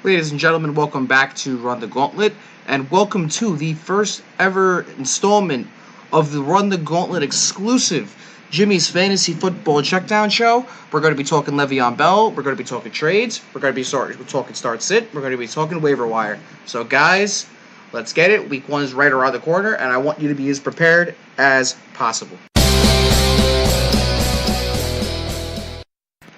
Ladies and gentlemen, welcome back to Run the Gauntlet, and welcome to the first ever installment of the Run the Gauntlet exclusive Jimmy's Fantasy Football Checkdown show. We're going to be talking Le'Veon Bell, we're going to be talking trades, we're going to be talking start-sit, we're going to be talking waiver wire. So guys, let's get it. Week 1 is right around the corner, and I want you to be as prepared as possible.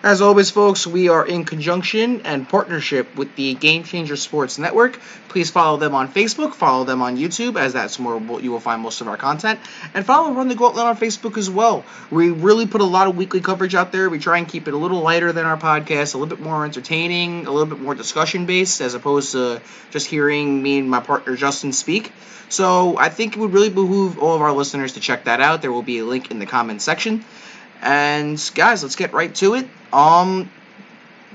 As always, folks, we are in conjunction and partnership with the Game Changer Sports Network. Please follow them on Facebook, follow them on YouTube, as that's where you will find most of our content, and follow Run the Gauntlet on Facebook as well. We really put a lot of weekly coverage out there. We try and keep it a little lighter than our podcast, a little bit more entertaining, a little bit more discussion-based, as opposed to just hearing me and my partner Justin speak. So I think it would really behoove all of our listeners to check that out. There will be a link in the comments section. And guys, let's get right to it.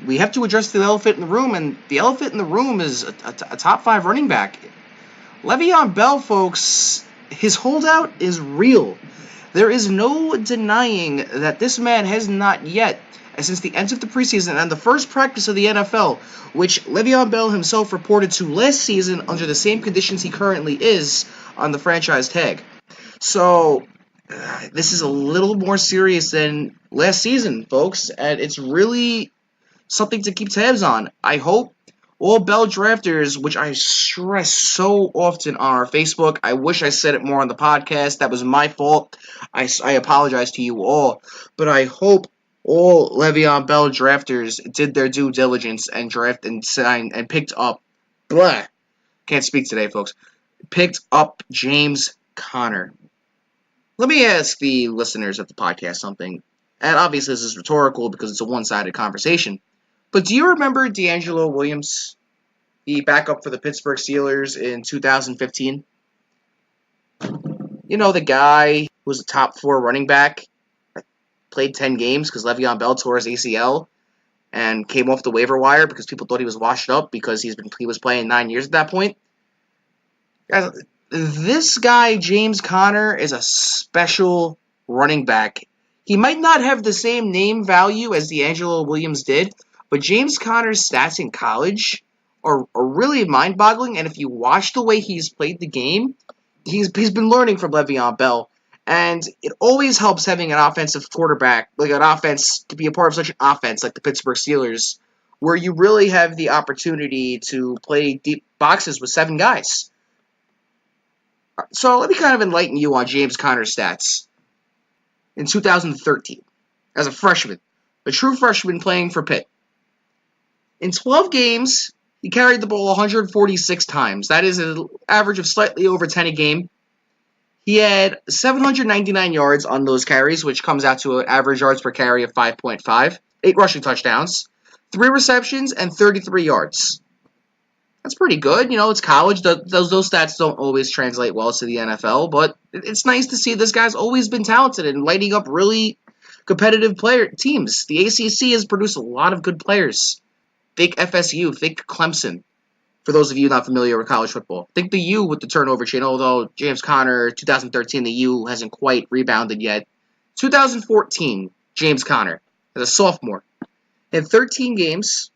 We have to address the elephant in the room, and the elephant in the room is a top 5 running back. Le'Veon Bell, folks, his holdout is real. There is no denying that this man has not yet, since the end of the preseason and the first practice of the NFL, which Le'Veon Bell himself reported to last season under the same conditions he currently is on the franchise tag. So this is a little more serious than last season, folks, and it's really something to keep tabs on. I hope all Bell drafters, which I stress so often on our Facebook, I wish I said it more on the podcast. That was my fault. I apologize to you all, but I hope all Le'Veon Bell drafters did their due diligence and draft and signed and picked up. Can't speak today, folks. Picked up James Conner. Let me ask the listeners of the podcast something, and obviously this is rhetorical because it's a one-sided conversation, but do you remember D'Angelo Williams, the backup for the Pittsburgh Steelers in 2015? You know, the guy who was a top 4 running back, played 10 games because Le'Veon Bell tore his ACL and came off the waiver wire because people thought he was washed up because he was playing 9 years at that point. Guys, this guy, James Conner, is a special running back. He might not have the same name value as D'Angelo Williams did, but James Conner's stats in college are really mind-boggling, and if you watch the way he's played the game, he's been learning from Le'Veon Bell, and it always helps having an offensive quarterback, like an offense, to be a part of such an offense like the Pittsburgh Steelers, where you really have the opportunity to play deep boxes with 7 guys. So let me kind of enlighten you on James Conner's stats. In 2013, as a freshman, a true freshman playing for Pitt. In 12 games, he carried the ball 146 times. That is an average of slightly over 10 a game. He had 799 yards on those carries, which comes out to an average yards per carry of 5.5, 8 rushing touchdowns, 3 receptions, and 33 yards. That's pretty good. You know, it's college. Those stats don't always translate well to the NFL, but it's nice to see this guy's always been talented and lighting up really competitive teams. The ACC has produced a lot of good players. Think FSU, think Clemson, for those of you not familiar with college football. Think the U with the turnover chain, although James Conner, 2013, the U hasn't quite rebounded yet. 2014, James Conner, as a sophomore. In 13 games,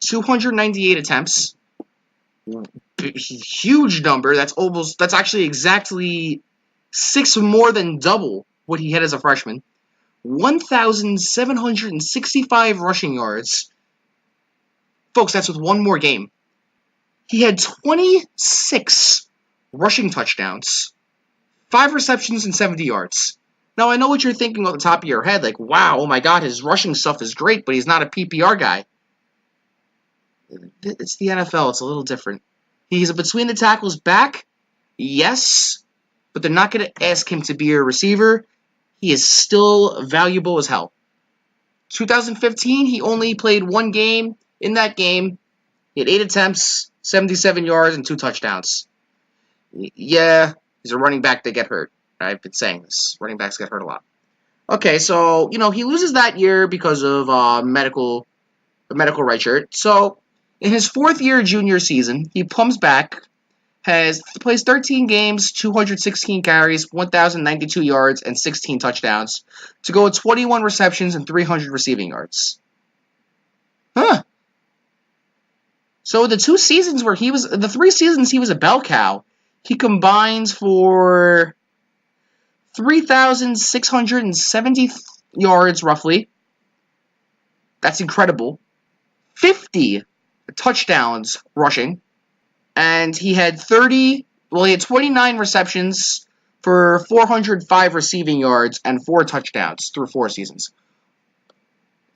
298 attempts, huge number. That's actually exactly 6 more than double what he had as a freshman. 1,765 rushing yards. Folks, that's with 1 more game. He had 26 rushing touchdowns, 5 receptions, and 70 yards. Now, I know what you're thinking off the top of your head, like, wow, oh my god, his rushing stuff is great, but he's not a PPR guy. It's the NFL. It's a little different. He's a between the tackles back, yes, but they're not going to ask him to be a receiver. He is still valuable as hell. 2015, he only played 1 game. In that game, he had 8 attempts, 77 yards, and 2 touchdowns. Yeah, he's a running back that get hurt. I've been saying this. Running backs get hurt a lot. Okay, so, you know, he loses that year because of the medical right shirt. So, in his 4th year junior season, he comes back, plays 13 games, 216 carries, 1,092 yards, and 16 touchdowns to go with 21 receptions and 300 receiving yards. So the 3 seasons he was a bell cow, he combines for 3,670 yards roughly. That's incredible. 50 touchdowns rushing. And he had 29 receptions for 405 receiving yards and 4 touchdowns through 4 seasons.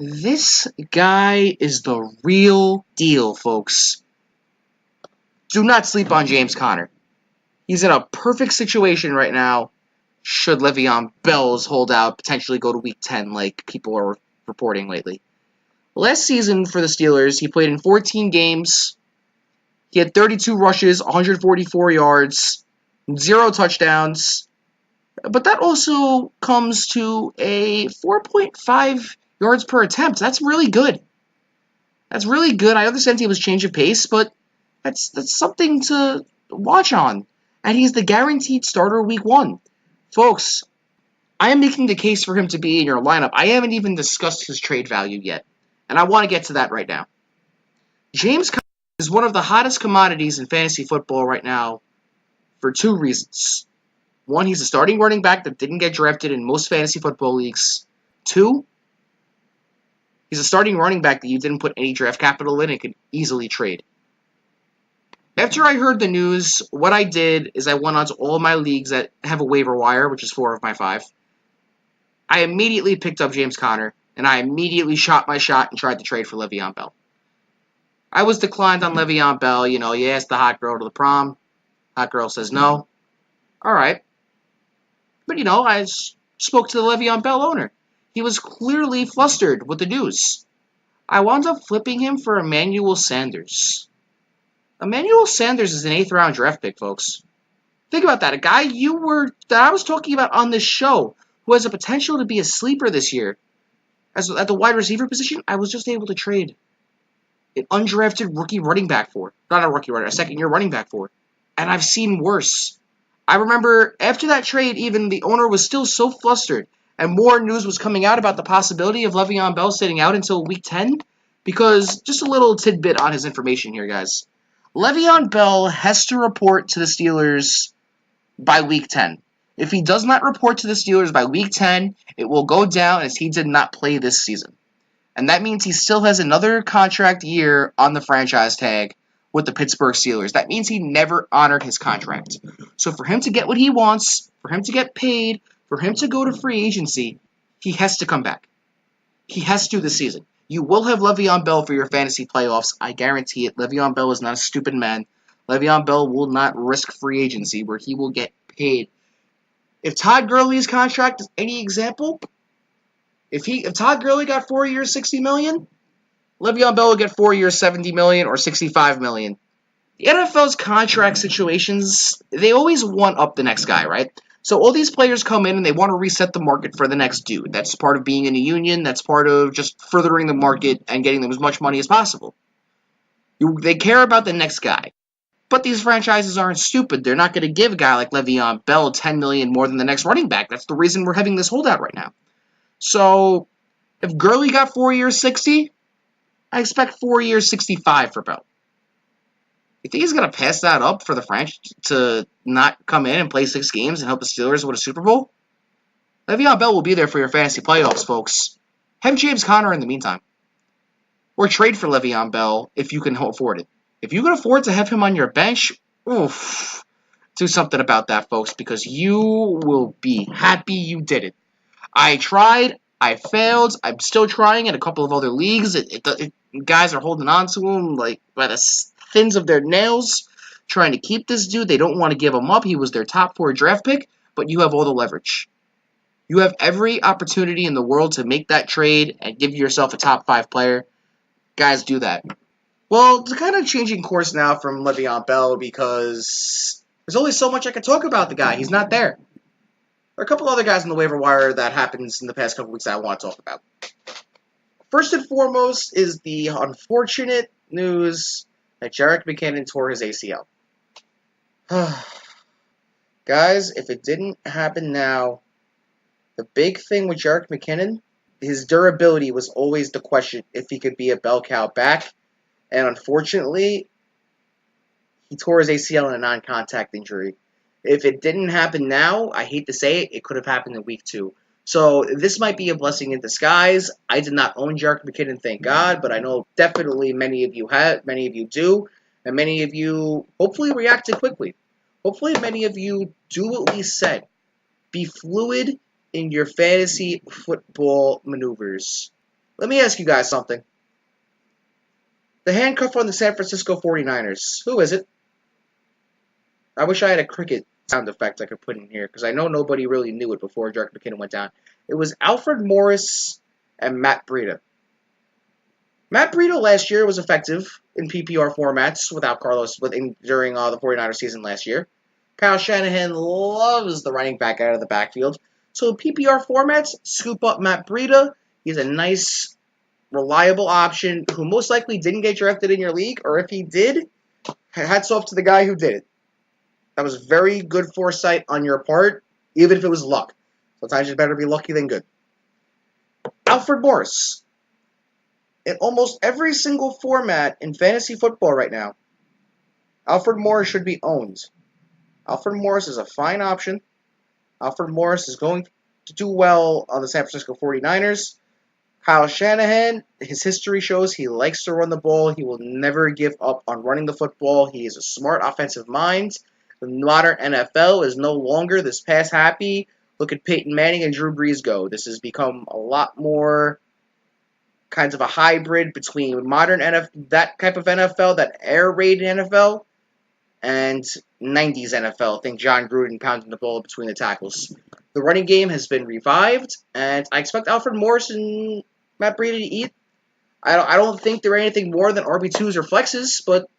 This guy is the real deal, folks. Do not sleep on James Conner. He's in a perfect situation right now should Le'Veon Bell's holdout potentially go to Week 10 like people are reporting lately. Last season for the Steelers, he played in 14 games. He had 32 rushes, 144 yards, 0 touchdowns. But that also comes to a 4.5 yards per attempt. That's really good. That's really good. I understand he was change of pace, but that's something to watch on. And he's the guaranteed starter Week 1. Folks, I am making the case for him to be in your lineup. I haven't even discussed his trade value yet. And I want to get to that right now. James Conner is one of the hottest commodities in fantasy football right now for 2 reasons. 1, he's a starting running back that didn't get drafted in most fantasy football leagues. 2, he's a starting running back that you didn't put any draft capital in and could easily trade. After I heard the news, what I did is I went onto all my leagues that have a waiver wire, which is 4 of my 5. I immediately picked up James Conner, and I immediately shot my shot and tried to trade for Le'Veon Bell. I was declined on Le'Veon Bell. You ask the hot girl to the prom. Hot girl says no. All right. But, I spoke to the Le'Veon Bell owner. He was clearly flustered with the news. I wound up flipping him for Emmanuel Sanders. Emmanuel Sanders is an 8th round draft pick, folks. Think about that. A guy that I was talking about on this show who has a potential to be a sleeper this year. At the wide receiver position, I was just able to trade an undrafted rookie running back for. Not a rookie runner, a second-year running back for. And I've seen worse. I remember after that trade, even the owner was still so flustered, and more news was coming out about the possibility of Le'Veon Bell sitting out until Week 10, because just a little tidbit on his information here, guys. Le'Veon Bell has to report to the Steelers by Week 10. If he does not report to the Steelers by Week 10, it will go down as he did not play this season. And that means he still has another contract year on the franchise tag with the Pittsburgh Steelers. That means he never honored his contract. So for him to get what he wants, for him to get paid, for him to go to free agency, he has to come back. He has to this season. You will have Le'Veon Bell for your fantasy playoffs. I guarantee it. Le'Veon Bell is not a stupid man. Le'Veon Bell will not risk free agency where he will get paid. If Todd Gurley's contract is any example, if Todd Gurley got 4 years, $60 million, Le'Veon Bell will get 4 years, $70 million or $65 million. The NFL's contract situations, they always one-up the next guy, right? So all these players come in and they want to reset the market for the next dude. That's part of being in a union. That's part of just furthering the market and getting them as much money as possible. They care about the next guy. But these franchises aren't stupid. They're not going to give a guy like Le'Veon Bell $10 million more than the next running back. That's the reason we're having this holdout right now. So if Gurley got 4 years, 60, I expect 4 years, 65 for Bell. You think he's going to pass that up for the franchise to not come in and play 6 games and help the Steelers win a Super Bowl? Le'Veon Bell will be there for your fantasy playoffs, folks. Have James Conner in the meantime. Or trade for Le'Veon Bell if you can afford it. If you can afford to have him on your bench, oof, do something about that, folks, because you will be happy you did it. I tried. I failed. I'm still trying in a couple of other leagues. Guys are holding on to him like by the thins of their nails, trying to keep this dude. They don't want to give him up. He was their top 4 draft pick, but you have all the leverage. You have every opportunity in the world to make that trade and give yourself a top 5 player. Guys, do that. Well, it's kind of changing course now from Le'Veon Bell because there's only so much I can talk about the guy. He's not there. There are a couple other guys on the waiver wire that happens in the past couple weeks that I want to talk about. First and foremost is the unfortunate news that Jerick McKinnon tore his ACL. Guys, if it didn't happen now, the big thing with Jerick McKinnon, his durability was always the question if he could be a bell cow back. And unfortunately, he tore his ACL in a non-contact injury. If it didn't happen now, I hate to say it, it could have happened in week 2. So this might be a blessing in disguise. I did not own Jerick McKinnon, thank God, but I know definitely many of you do, and many of you hopefully reacted quickly. Hopefully many of you do what we said. Be fluid in your fantasy football maneuvers. Let me ask you guys something. The handcuff on the San Francisco 49ers, who is it? I wish I had a cricket sound effect I could put in here, because I know nobody really knew it before Jerick McKinnon went down. It was Alfred Morris and Matt Breida. Matt Breida last year was effective in PPR formats without Carlos during the 49ers season last year. Kyle Shanahan loves the running back out of the backfield. So in PPR formats, scoop up Matt Breida. He's a nice, reliable option who most likely didn't get drafted in your league, or if he did, hats off to the guy who did it. That was very good foresight on your part, even if it was luck. Sometimes it's better to be lucky than good. Alfred Morris. In almost every single format in fantasy football right now, Alfred Morris should be owned. Alfred Morris is a fine option. Alfred Morris is going to do well on the San Francisco 49ers. Kyle Shanahan, his history shows he likes to run the ball. He will never give up on running the football. He is a smart offensive mind. The modern NFL is no longer this pass happy. Look at Peyton Manning and Drew Brees go. This has become a lot more kinds of a hybrid between modern NFL, that type of NFL, that air raid NFL, and 90s NFL. Think John Gruden pounding the ball between the tackles. The running game has been revived, and I expect Alfred Morris and Matt Breida to eat. I don't think they're anything more than RB2s or flexes, but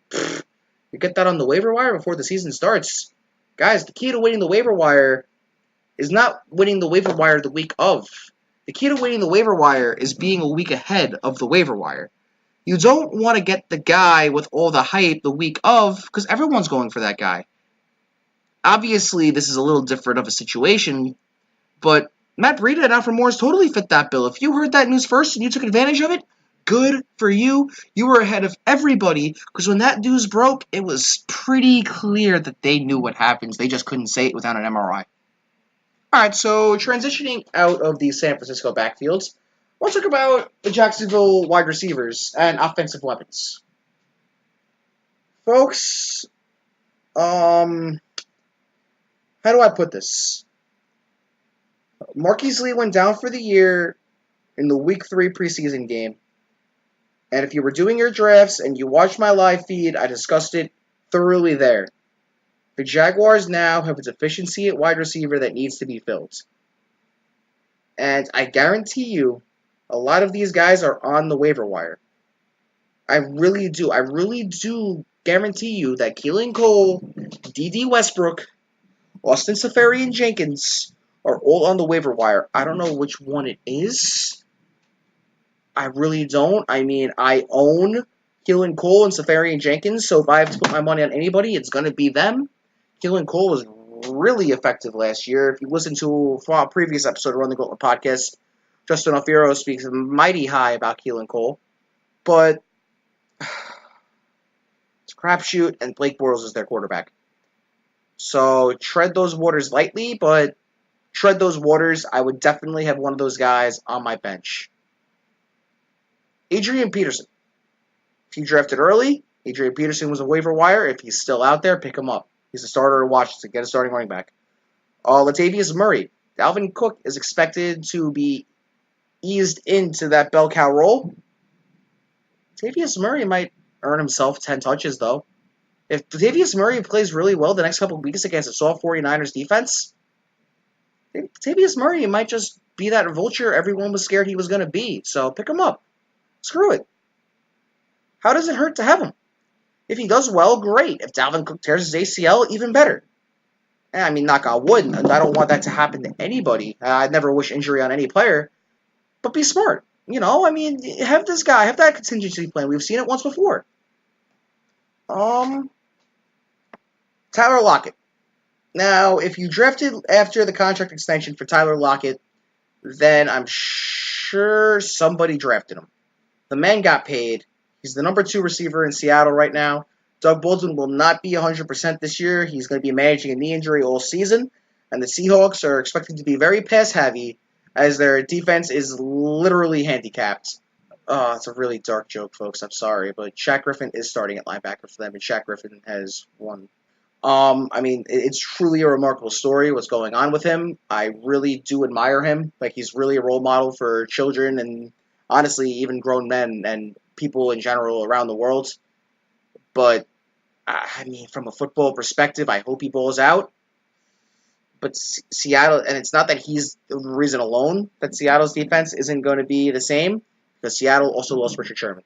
you get that on the waiver wire before the season starts. Guys, the key to winning the waiver wire is not winning the waiver wire the week of. The key to winning the waiver wire is being a week ahead of the waiver wire. You don't want to get the guy with all the hype the week of, because everyone's going for that guy. Obviously, this is a little different of a situation, but Matt Breida and Alfred Morris totally fit that bill. If you heard that news first and you took advantage of it, good for you. You were ahead of everybody, because when that news broke, it was pretty clear that they knew what happens. They just couldn't say it without an MRI. Alright, so transitioning out of the San Francisco backfields, let's talk about the Jacksonville wide receivers and offensive weapons. Folks, how do I put this? Marquise Lee went down for the year in the Week 3 preseason game. And if you were doing your drafts and you watched my live feed, I discussed it thoroughly there. The Jaguars now have a deficiency at wide receiver that needs to be filled. And I guarantee you, a lot of these guys are on the waiver wire. I really do. I really do guarantee you that Keelan Cole, D.D. Westbrook, Austin Seferian-Jenkins are all on the waiver wire. I don't know which one it is. I really don't. I mean, I own Keelan Cole and Seferian-Jenkins, so if I have to put my money on anybody, it's going to be them. Keelan Cole was really effective last year. If you listen to a previous episode of Run the Gauntlet podcast, Justin Alfiero speaks mighty high about Keelan Cole. But it's a crapshoot, and Blake Bortles is their quarterback. So tread those waters lightly, but tread those waters. I would definitely have one of those guys on my bench. Adrian Peterson. If you drafted early, Adrian Peterson was a waiver wire. If he's still out there, pick him up. He's a starter in Washington. Get a starting running back. Latavius Murray. Dalvin Cook is expected to be eased into that bell cow role. Latavius Murray might earn himself 10 touches, though. If Latavius Murray plays really well the next couple of weeks against a soft 49ers defense, Latavius Murray might just be that vulture everyone was scared he was going to be. So pick him up. Screw it. How does it hurt to have him? If he does well, great. If Dalvin Cook tears his ACL, even better. I mean, knock on wood, and I don't want that to happen to anybody. I'd never wish injury on any player. But be smart. You know, I mean, have this guy, have that contingency plan. We've seen it once before. Tyler Lockett. Now, if you drafted after the contract extension for Tyler Lockett, then I'm sure somebody drafted him. The man got paid. He's the number 2 receiver in Seattle right now. Doug Baldwin will not be 100% this year. He's going to be managing a knee injury all season. And the Seahawks are expected to be very pass-heavy as their defense is literally handicapped. Oh, it's a really dark joke, folks. I'm sorry, but Shaq Griffin is starting at linebacker for them, and Shaq Griffin has won. I mean, it's truly a remarkable story what's going on with him. I really do admire him. Like, he's really a role model for children and, honestly, even grown men and people in general around the world. But, I mean, from a football perspective, I hope he balls out. But Seattle, and it's not that he's the reason alone that Seattle's defense isn't going to be the same, because Seattle also lost Richard Sherman.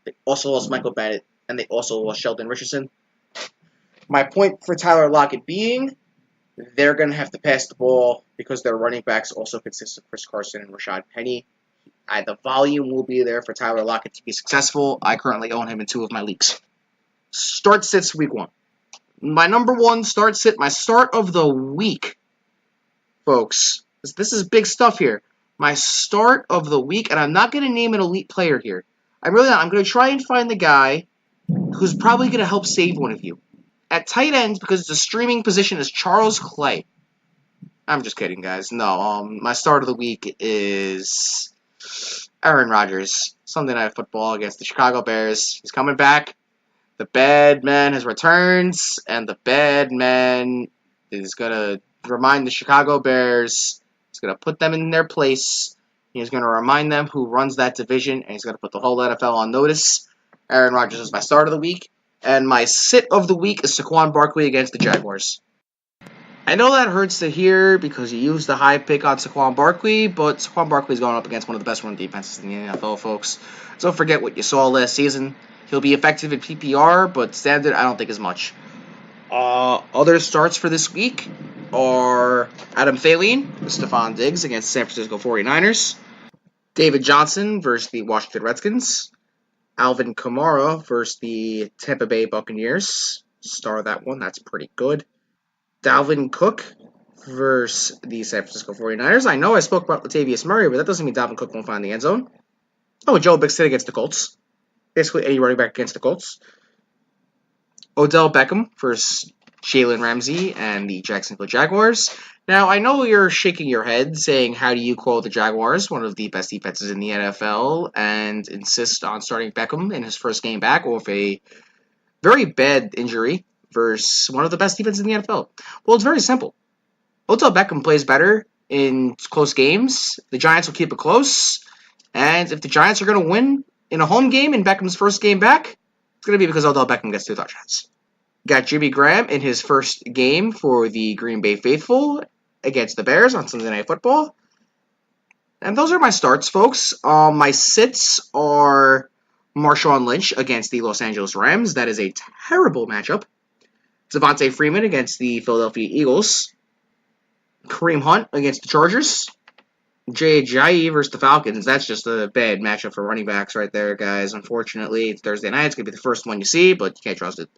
They also lost Michael Bennett, and they also lost Sheldon Richardson. My point for Tyler Lockett being, they're going to have to pass the ball because their running backs also consist of Chris Carson and Rashad Penny. The volume will be there for Tyler Lockett to be successful. I currently own him in 2 of my leagues. Start sits week 1. My number 1 start sit, my start of the week, folks. This is big stuff here. My start of the week, and I'm not going to name an elite player here. I'm really not. I'm going to try and find the guy who's probably going to help save one of you. At tight end, because it's a streaming position, is Charles Clay. I'm just kidding, guys. No, my start of the week is Aaron Rodgers. Sunday Night Football against the Chicago Bears. He's coming back. The bad man has returned, and the bad man is going to remind the Chicago Bears. He's going to put them in their place. He's going to remind them who runs that division, and he's going to put the whole NFL on notice. Aaron Rodgers is my start of the week. And my sit of the week is Saquon Barkley against the Jaguars. I know that hurts to hear because you used the high pick on Saquon Barkley, but Saquon Barkley is going up against one of the best run defenses in the NFL, folks. Don't forget what you saw last season. He'll be effective in PPR, but standard, I don't think as much. Other starts for this week are Adam Thielen with Stephon Diggs against the San Francisco 49ers. David Johnson versus the Washington Redskins. Alvin Kamara versus the Tampa Bay Buccaneers. Star that one. That's pretty good. Dalvin Cook versus the San Francisco 49ers. I know I spoke about Latavius Murray, but that doesn't mean Dalvin Cook won't find the end zone. Oh, Joe Mixon against the Colts. Basically, any running back against the Colts. Odell Beckham versus Jalen Ramsey and the Jacksonville Jaguars. Now, I know you're shaking your head saying, how do you call the Jaguars one of the best defenses in the NFL and insist on starting Beckham in his first game back off a very bad injury versus one of the best defenses in the NFL? Well, it's very simple. Odell Beckham plays better in close games. The Giants will keep it close. And if the Giants are going to win in a home game in Beckham's first game back, it's going to be because Odell Beckham gets 2 touchdowns. Got Jimmy Graham in his first game for the Green Bay Faithful against the Bears on Sunday Night Football. And those are my starts, folks. My sits are Marshawn Lynch against the Los Angeles Rams. That is a terrible matchup. Devontae Freeman against the Philadelphia Eagles. Kareem Hunt against the Chargers. Jay Ajayi versus the Falcons. That's just a bad matchup for running backs right there, guys. Unfortunately, it's Thursday night. It's going to be the first one you see, but you can't trust it.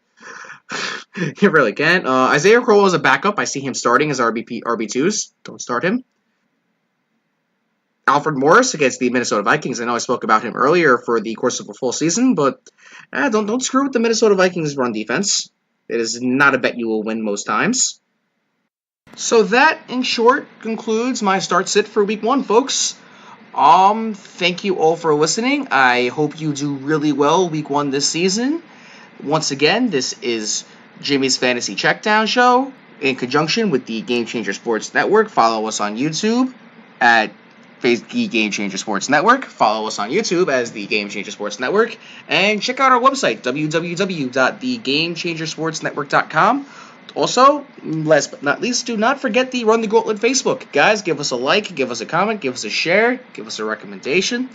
You really can't. Isaiah Crowell is a backup. I see him starting as RB2s. Don't start him. Alfred Morris against the Minnesota Vikings. I know I spoke about him earlier for the course of a full season, but don't screw with the Minnesota Vikings run defense. It is not a bet you will win most times. So that, in short, concludes my start sit for week 1, folks. Thank you all for listening. I hope you do really well week 1 this season. Once again, this is Jimmy's Fantasy Checkdown Show in conjunction with the Game Changer Sports Network. Follow us on YouTube at the Game Changer Sports Network. Follow us on YouTube as the Game Changer Sports Network. And check out our website, www.thegamenchangersportsnetwork.com. Also, last but not least, do not forget the Run the Gauntlet Facebook. Guys, give us a like, give us a comment, give us a share, give us a recommendation.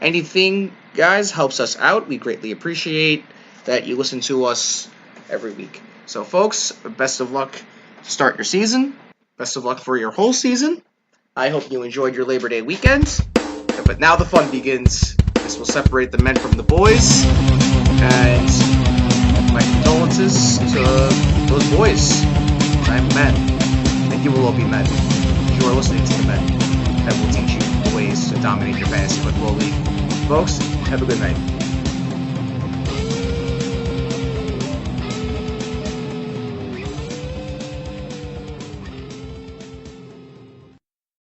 Anything, guys, helps us out. We greatly appreciate that you listen to us every week. So, folks, best of luck to start your season. Best of luck for your whole season. I hope you enjoyed your Labor Day weekend. But now the fun begins. This will separate the men from the boys. And my condolences to those boys. I'm men. And you will all be men. You are listening to the men that will teach you the ways to dominate your fantasy football league. Folks, have a good night.